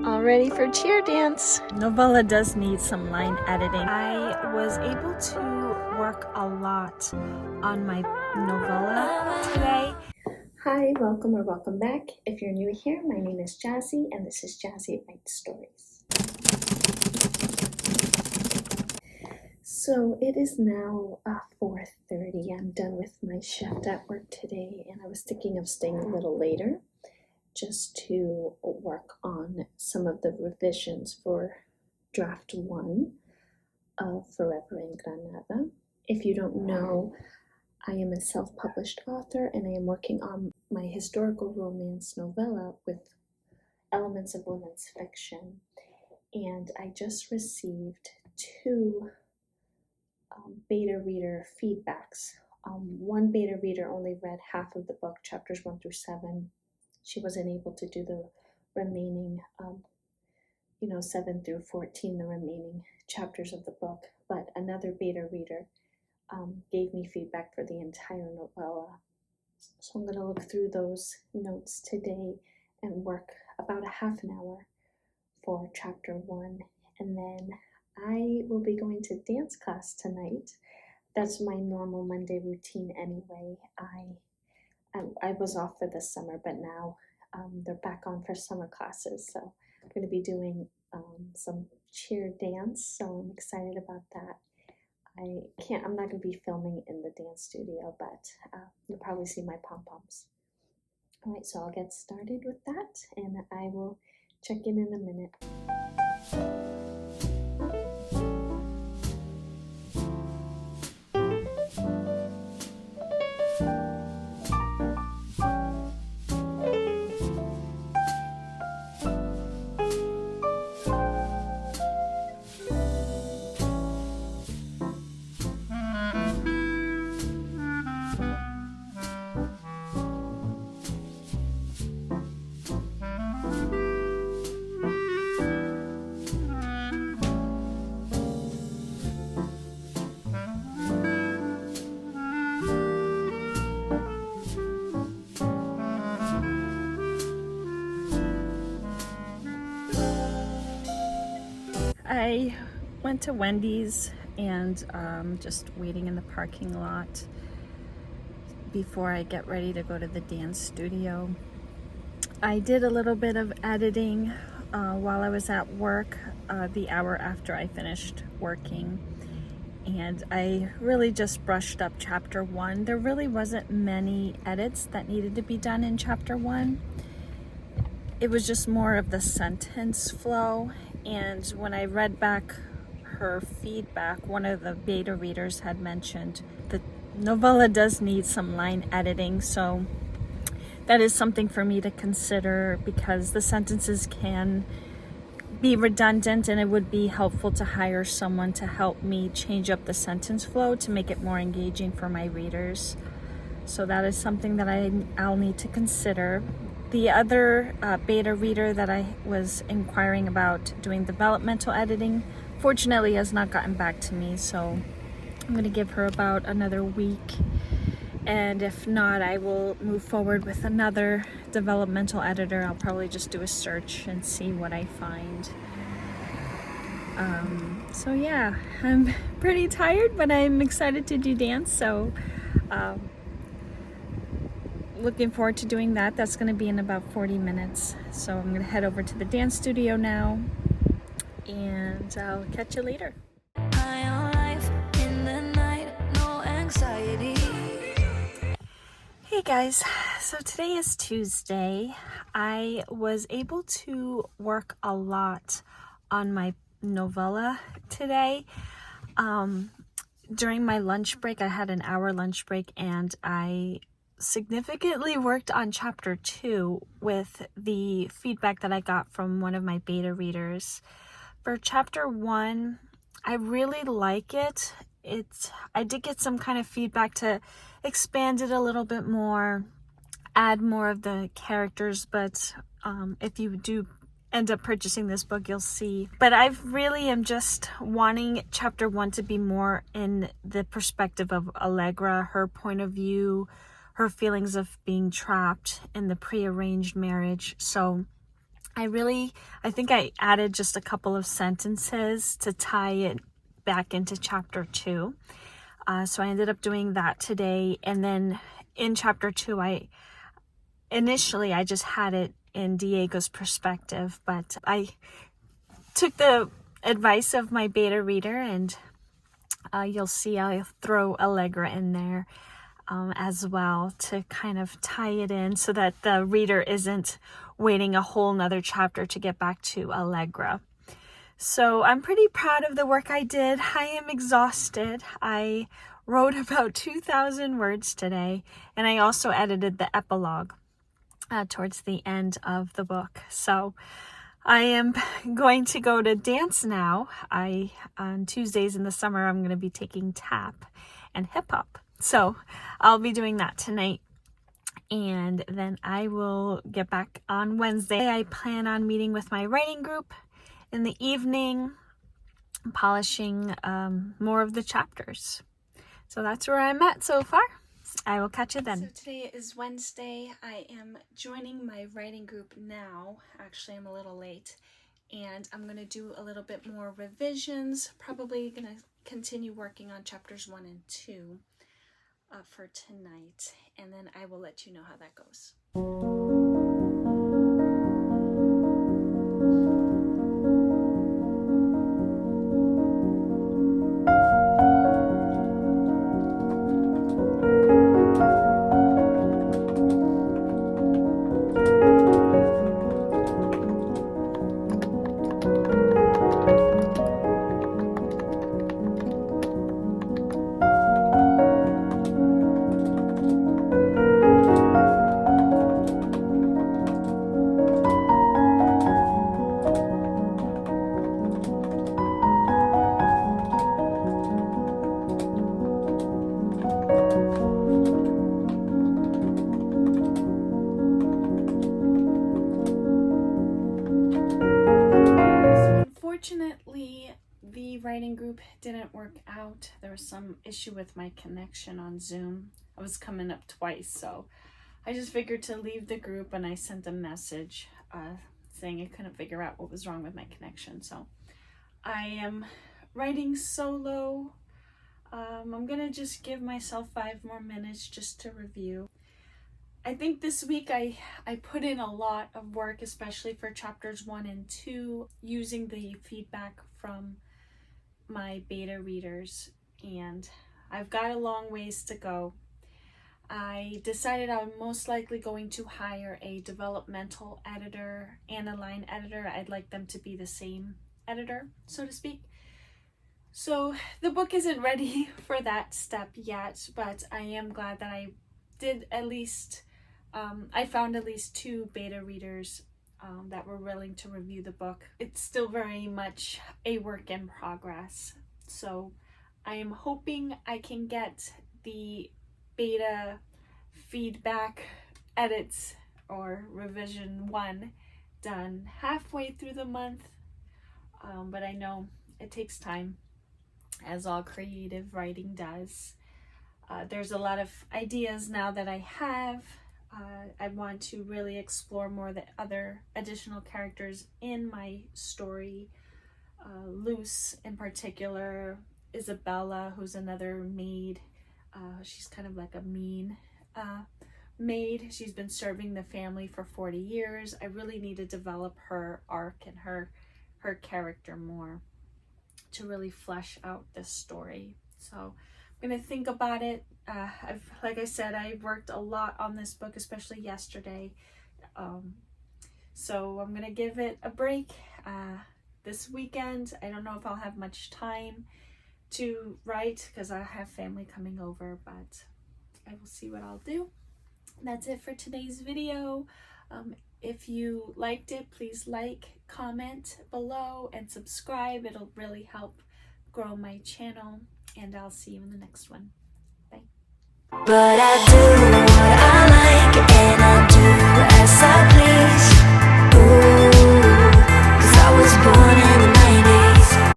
All ready for cheer dance. Novella does need some line editing. I was able to work a lot on my novella today. Hi, welcome or welcome back. If you're new here, my name is Jazzy and this is Jazzy Writes Stories. So it is now 4:30. I'm done with my shift at work today and I was thinking of staying a little later just to work on some of the revisions for draft 1 of Forever in Granada. If you don't know, I am a self-published author and I am working on my historical romance novella with elements of women's fiction. And I just received 2 beta reader feedbacks. One beta reader only read half of the book, chapters 1 through 7. She wasn't able to do the remaining, 7 through 14, the remaining chapters of the book. But another beta reader gave me feedback for the entire novella. So I'm going to look through those notes today and work about a half an hour for chapter 1. And then I will be going to dance class tonight. That's my normal Monday routine anyway. I was off for the summer, but now they're back on for summer classes. So I'm going to be doing some cheer dance. So I'm excited about that. I'm not going to be filming in the dance studio, but you'll probably see my pom-poms. All right, so I'll get started with that and I will check in a minute. I went to Wendy's and just waiting in the parking lot before I get ready to go to the dance studio. I did a little bit of editing while I was at work the hour after I finished working, and I really just brushed up chapter 1. There really wasn't many edits that needed to be done in chapter 1. It was just more of the sentence flow. And when I read back her feedback, one of the beta readers had mentioned the novella does need some line editing. So that is something for me to consider because the sentences can be redundant and it would be helpful to hire someone to help me change up the sentence flow to make it more engaging for my readers. So that is something that I'll need to consider. The other beta reader that I was inquiring about doing developmental editing, fortunately has not gotten back to me, so I'm going to give her about another week. And if not, I will move forward with another developmental editor. I'll probably just do a search and see what I find. So yeah, I'm pretty tired, but I'm excited to do dance, so looking forward to doing that. That's going to be in about 40 minutes. So I'm going to head over to the dance studio now and I'll catch you later. Hey guys, so today is Tuesday. I was able to work a lot on my novella today. During my lunch break, I had an hour lunch break and I significantly worked on chapter 2 with the feedback that I got from one of my beta readers. For chapter 1, I really like it. I did get some kind of feedback to expand it a little bit more, add more of the characters, but if you do end up purchasing this book, you'll see. But I really am just wanting chapter 1 to be more in the perspective of Allegra, her point of view, her feelings of being trapped in the prearranged marriage. So I think I added just a couple of sentences to tie it back into chapter 2. So I ended up doing that today. And then in chapter 2, initially I just had it in Diego's perspective, but I took the advice of my beta reader, and you'll see I'll throw Allegra in there as well to kind of tie it in so that the reader isn't waiting a whole nother chapter to get back to Allegra. So I'm pretty proud of the work I did. I am exhausted. I wrote about 2,000 words today, and I also edited the epilogue towards the end of the book. So I am going to go to dance now. On Tuesdays in the summer, I'm going to be taking tap and hip hop. So I'll be doing that tonight. And then I will get back on Wednesday. I plan on meeting with my writing group in the evening, polishing more of the chapters. So that's where I'm at so far. I will catch you then. So today is Wednesday. I am joining my writing group now. Actually, I'm a little late. And I'm going to do a little bit more revisions. Probably going to continue working on chapters 1 and 2 for tonight. And then I will let you know how that goes. Unfortunately, the writing group didn't work out. There was some issue with my connection on Zoom. I was coming up twice, so I just figured to leave the group, and I sent a message saying I couldn't figure out what was wrong with my connection. So I am writing solo. I'm gonna just give myself 5 more minutes just to review. I think this week I put in a lot of work, especially for chapters 1 and 2, using the feedback from my beta readers, and I've got a long ways to go. I decided I'm most likely going to hire a developmental editor and a line editor. I'd like them to be the same editor, so to speak. So the book isn't ready for that step yet, but I am glad that I did at least I found at least 2 beta readers that were willing to review the book. It's still very much a work in progress. So I am hoping I can get the beta feedback edits or revision 1 done halfway through the month. But I know it takes time, as all creative writing does. There's a lot of ideas now that I have. I want to really explore more the other additional characters in my story. Luce in particular, Isabella, who's another maid. She's kind of like a mean maid. She's been serving the family for 40 years. I really need to develop her arc and her character more to really flesh out this story. So I'm going to think about it. Like I said, I worked a lot on this book, especially yesterday. So I'm going to give it a break this weekend. I don't know if I'll have much time to write because I have family coming over, but I will see what I'll do. That's it for today's video. If you liked it, please like, comment below, and subscribe. It'll really help grow my channel, and I'll see you in the next one. Bye. But I do what I like, and I do as I please.